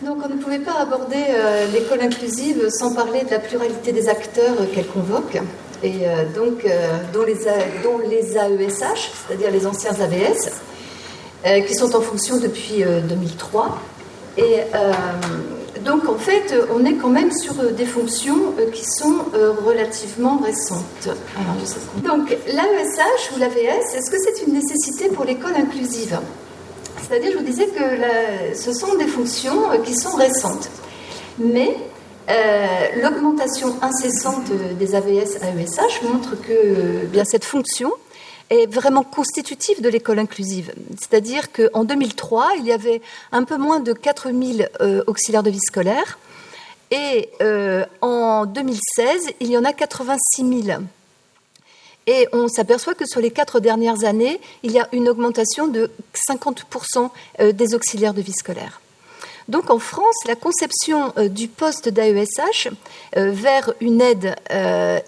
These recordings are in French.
Donc on ne pouvait pas aborder l'école inclusive sans parler de la pluralité des acteurs qu'elle convoque, et dont les AESH, c'est-à-dire les anciens AVS, qui sont en fonction depuis 2003. Et donc en fait, on est quand même sur des fonctions qui sont relativement récentes. Alors, donc l'AESH ou l'AVS, est-ce que c'est une nécessité pour l'école inclusive ? C'est-à-dire, je vous disais que ce sont des fonctions qui sont récentes. Mais l'augmentation incessante des AVS-AESH montre que bien, cette fonction est vraiment constitutive de l'école inclusive. C'est-à-dire qu'en 2003, il y avait un peu moins de 4000 auxiliaires de vie scolaire. Et en 2016, il y en a 86 000. Et on s'aperçoit que sur les 4 dernières années, il y a une augmentation de 50% des auxiliaires de vie scolaire. Donc en France, la conception du poste d'AESH vers une aide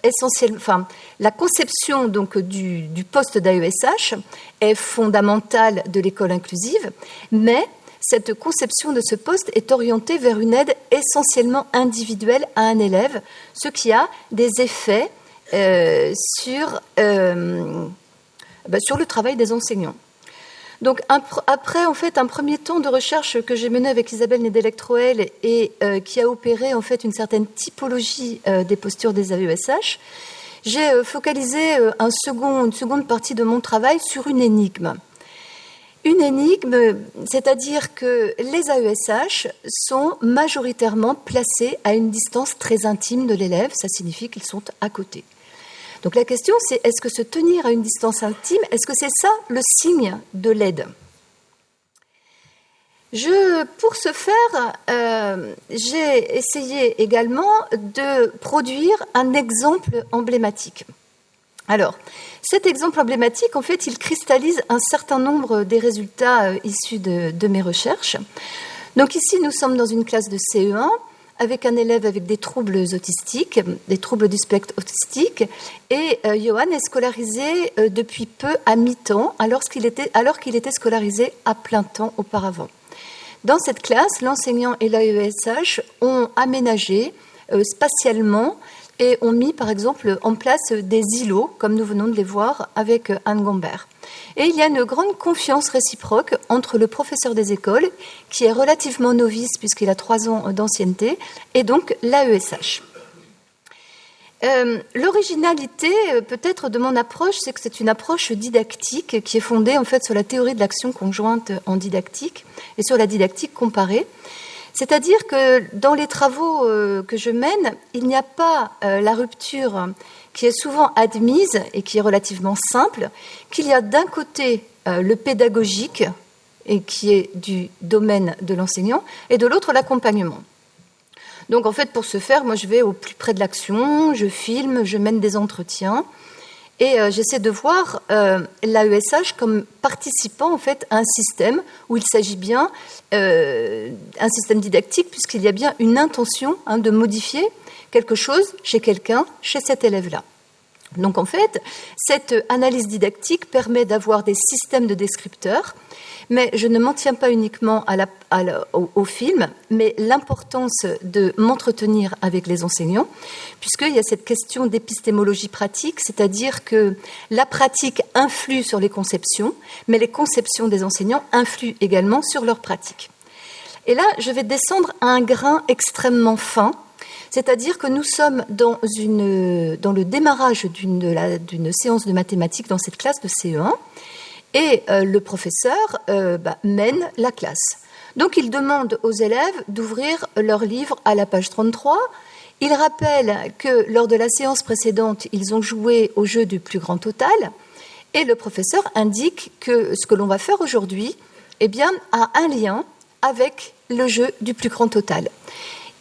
essentielle, enfin la conception donc du poste d'AESH est fondamentale de l'école inclusive, mais cette conception de ce poste est orientée vers une aide essentiellement individuelle à un élève, ce qui a des effets sur le travail des enseignants. Donc après en fait un premier temps de recherche que j'ai mené avec Isabelle Nedelectroel et qui a opéré en fait une certaine typologie des postures des AESH, j'ai focalisé une seconde partie de mon travail sur une énigme. Une énigme, c'est-à-dire que les AESH sont majoritairement placés à une distance très intime de l'élève, ça signifie qu'ils sont à côté. Donc la question, c'est est-ce que se tenir à une distance intime, est-ce que c'est ça le signe de l'aide ? Pour ce faire, j'ai essayé également de produire un exemple emblématique. Alors, cet exemple emblématique, en fait, il cristallise un certain nombre des résultats issus de mes recherches. Donc ici, nous sommes dans une classe de CE1, avec un élève avec des troubles autistiques, des troubles du spectre autistique, et Johan est scolarisé depuis peu à mi-temps, alors qu'il était scolarisé à plein temps auparavant. Dans cette classe, l'enseignant et l'AESH ont aménagé spatialement et ont mis, par exemple, en place des îlots, comme nous venons de les voir avec Anne Gombert. Et il y a une grande confiance réciproque entre le professeur des écoles, qui est relativement novice puisqu'il a 3 ans d'ancienneté, et donc l'AESH. L'originalité, peut-être, de mon approche, c'est que c'est une approche didactique qui est fondée, en fait, sur la théorie de l'action conjointe en didactique et sur la didactique comparée. C'est-à-dire que dans les travaux que je mène, il n'y a pas la rupture qui est souvent admise et qui est relativement simple, qu'il y a d'un côté le pédagogique, et qui est du domaine de l'enseignant, et de l'autre l'accompagnement. Donc en fait, pour ce faire, moi je vais au plus près de l'action, je filme, je mène des entretiens, et j'essaie de voir l'AESH comme participant en fait à un système où il s'agit bien un système didactique, puisqu'il y a bien une intention de modifier quelque chose chez quelqu'un, chez cet élève-là. Donc en fait, cette analyse didactique permet d'avoir des systèmes de descripteurs, mais je ne m'en tiens pas uniquement au film, mais l'importance de m'entretenir avec les enseignants, puisqu'il y a cette question d'épistémologie pratique, c'est-à-dire que la pratique influe sur les conceptions, mais les conceptions des enseignants influent également sur leur pratique. Et là, je vais descendre à un grain extrêmement fin, c'est-à-dire que nous sommes dans le démarrage d'une séance de mathématiques dans cette classe de CE1, et le professeur mène la classe. Donc il demande aux élèves d'ouvrir leur livre à la page 33. Il rappelle que lors de la séance précédente, ils ont joué au jeu du plus grand total, et le professeur indique que ce que l'on va faire aujourd'hui a un lien avec le jeu du plus grand total.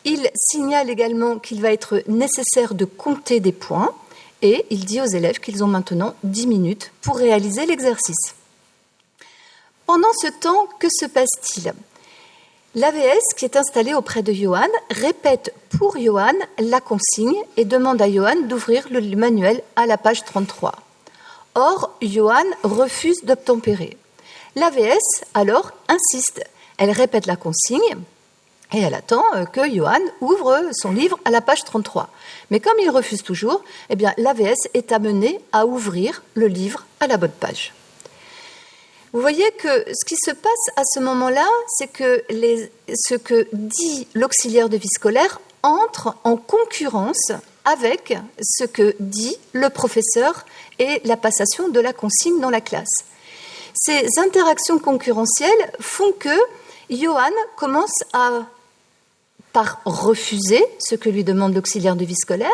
Il signale également qu'il va être nécessaire de compter des points, et il dit aux élèves qu'ils ont maintenant 10 minutes pour réaliser l'exercice. Pendant ce temps, que se passe-t-il ? L'AVS, qui est installé auprès de Johan, répète pour Johan la consigne et demande à Johan d'ouvrir le manuel à la page 33. Or, Johan refuse d'obtempérer. L'AVS, alors, insiste. Elle répète la consigne Et elle attend que Johan ouvre son livre à la page 33. Mais comme il refuse toujours, eh bien, l'AVS est amené à ouvrir le livre à la bonne page. Vous voyez que ce qui se passe à ce moment-là, c'est que ce que dit l'auxiliaire de vie scolaire entre en concurrence avec ce que dit le professeur et la passation de la consigne dans la classe. Ces interactions concurrentielles font que Johan commence par refuser ce que lui demande l'auxiliaire de vie scolaire,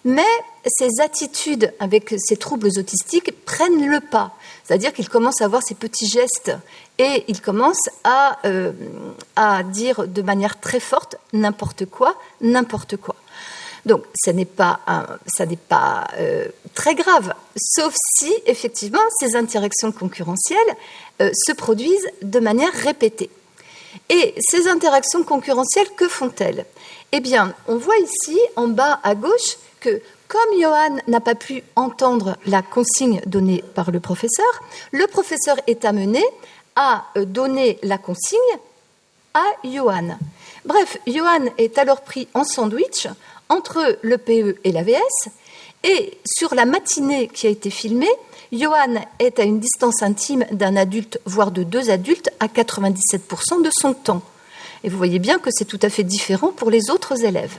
mais ses attitudes avec ses troubles autistiques prennent le pas. C'est-à-dire qu'il commence à avoir ces petits gestes et il commence à dire de manière très forte n'importe quoi, n'importe quoi. Donc, ça n'est pas très grave, sauf si, effectivement, ces interactions concurrentielles se produisent de manière répétée. Et ces interactions concurrentielles, que font-elles ? Eh bien, on voit ici, en bas à gauche, que comme Johan n'a pas pu entendre la consigne donnée par le professeur est amené à donner la consigne à Johan. Bref, Johan est alors pris en sandwich entre le PE et l'AVS, et sur la matinée qui a été filmée, Johan est à une distance intime d'un adulte, voire de 2 adultes, à 97% de son temps. Et vous voyez bien que c'est tout à fait différent pour les autres élèves.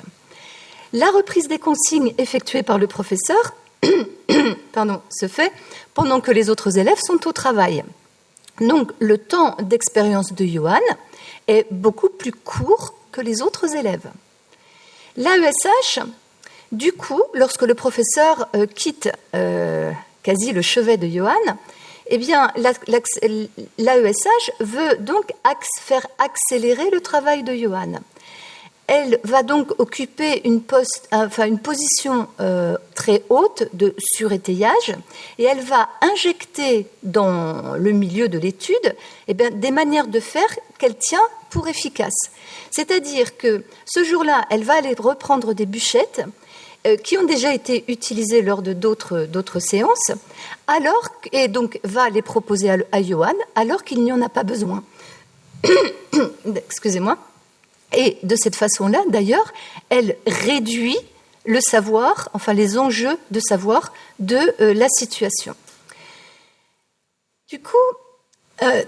La reprise des consignes effectuée par le professeur se fait pendant que les autres élèves sont au travail. Donc, le temps d'expérience de Johan est beaucoup plus court que les autres élèves. L'AESH, du coup, lorsque le professeur quitte quasi le chevet de Johan, eh bien, l'AESH veut donc faire accélérer le travail de Johan. Elle va donc occuper une position très haute de surétayage et elle va injecter dans le milieu de l'étude des manières de faire qu'elle tient pour efficaces. C'est-à-dire que ce jour-là, elle va aller reprendre des bûchettes qui ont déjà été utilisées lors de d'autres séances, et donc va les proposer à Johan alors qu'il n'y en a pas besoin. Excusez-moi. Et de cette façon-là, d'ailleurs, elle réduit le savoir, les enjeux de savoir de la situation. Du coup,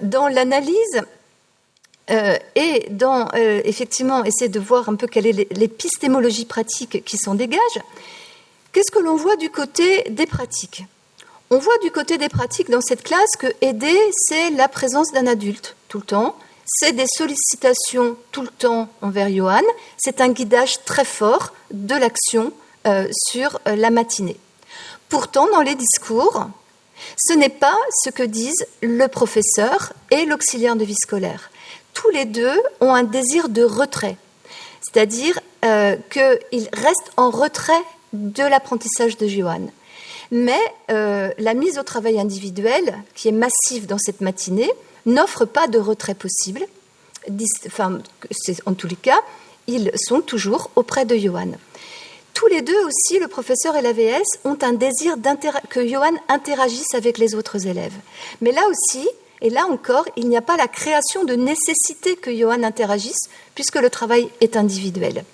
dans l'analyse et dans, effectivement, essayer de voir un peu quelle est l'épistémologie pratique qui s'en dégage, qu'est-ce que l'on voit du côté des pratiques ? On voit du côté des pratiques dans cette classe que aider, c'est la présence d'un adulte tout le temps, c'est des sollicitations tout le temps envers Johan, c'est un guidage très fort de l'action sur la matinée. Pourtant, dans les discours, ce n'est pas ce que disent le professeur et l'auxiliaire de vie scolaire. Tous les deux ont un désir de retrait, c'est-à-dire qu'ils restent en retrait de l'apprentissage de Johan. Mais la mise au travail individuel, qui est massive dans cette matinée, n'offre pas de retrait possible. En tous les cas, ils sont toujours auprès de Johan. Tous les deux aussi, le professeur et l'AVS, ont un désir que Johan interagisse avec les autres élèves. Mais là aussi, et là encore, il n'y a pas la création de nécessité que Johan interagisse, puisque le travail est individuel.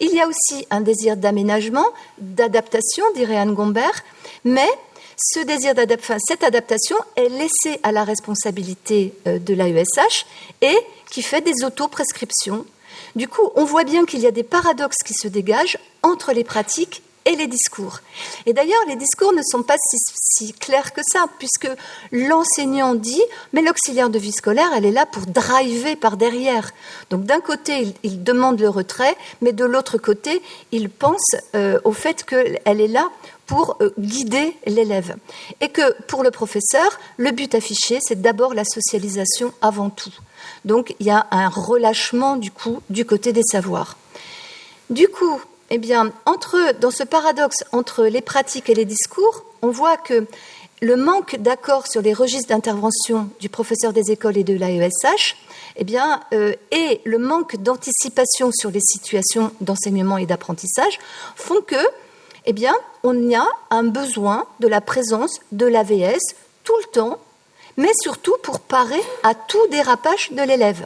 Il y a aussi un désir d'aménagement, d'adaptation, dirait Anne Gombert, mais cette adaptation est laissée à la responsabilité de l'AESH et qui fait des autoprescriptions. Du coup, on voit bien qu'il y a des paradoxes qui se dégagent entre les pratiques et les discours. Et d'ailleurs, les discours ne sont pas si clairs que ça, puisque l'enseignant dit « mais l'auxiliaire de vie scolaire, elle est là pour driver par derrière ». Donc d'un côté, il demande le retrait, mais de l'autre côté, il pense au fait qu'elle est là pour guider l'élève. Et que pour le professeur, le but affiché, c'est d'abord la socialisation avant tout. Donc il y a un relâchement du côté des savoirs. Du coup, eh bien, dans ce paradoxe entre les pratiques et les discours, on voit que le manque d'accord sur les registres d'intervention du professeur des écoles et de l'AESH, eh bien, et le manque d'anticipation sur les situations d'enseignement et d'apprentissage font que, eh bien, on y a un besoin de la présence de l'AVS tout le temps, mais surtout pour parer à tout dérapage de l'élève.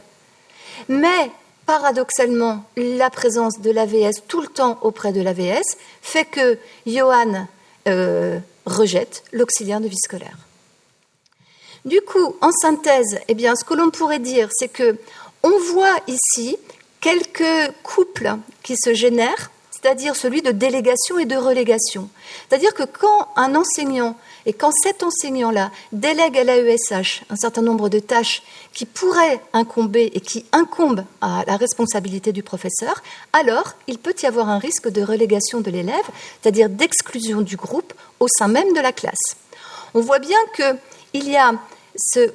Mais paradoxalement, la présence de l'AVS tout le temps auprès de l'AVS fait que Johan rejette l'auxiliaire de vie scolaire. Du coup, en synthèse, eh bien, ce que l'on pourrait dire, c'est que on voit ici quelques couples qui se génèrent, c'est-à-dire celui de délégation et de relégation. C'est-à-dire que quand un enseignant et quand cet enseignant-là délègue à l'AESH un certain nombre de tâches qui pourraient incomber et qui incombent à la responsabilité du professeur, alors il peut y avoir un risque de relégation de l'élève, c'est-à-dire d'exclusion du groupe au sein même de la classe. On voit bien qu'il y a ce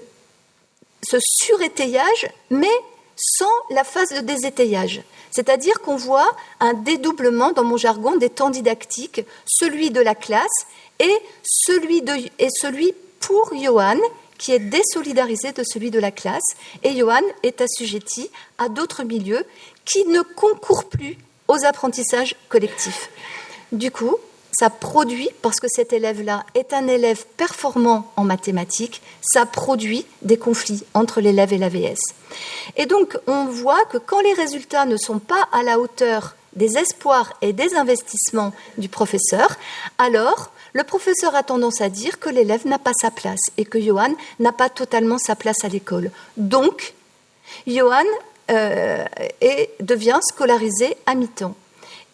surétayage, mais sans la phase de désétayage. C'est-à-dire qu'on voit un dédoublement, dans mon jargon, des temps didactiques, celui de la classe et celui pour Johan, qui est désolidarisé de celui de la classe, et Johan est assujetti à d'autres milieux qui ne concourent plus aux apprentissages collectifs. Du coup, ça produit, parce que cet élève-là est un élève performant en mathématiques, ça produit des conflits entre l'élève et l'AVS. Et donc, on voit que quand les résultats ne sont pas à la hauteur des espoirs et des investissements du professeur, alors le professeur a tendance à dire que l'élève n'a pas sa place et que Johan n'a pas totalement sa place à l'école. Donc, Johan devient scolarisé à mi-temps.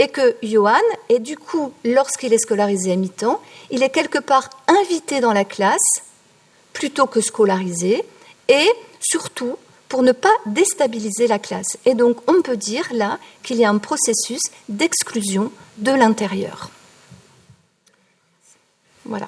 Et que Johan, et du coup, lorsqu'il est scolarisé à mi-temps, il est quelque part invité dans la classe plutôt que scolarisé, et surtout pour ne pas déstabiliser la classe. Et donc, on peut dire là qu'il y a un processus d'exclusion de l'intérieur. Voilà.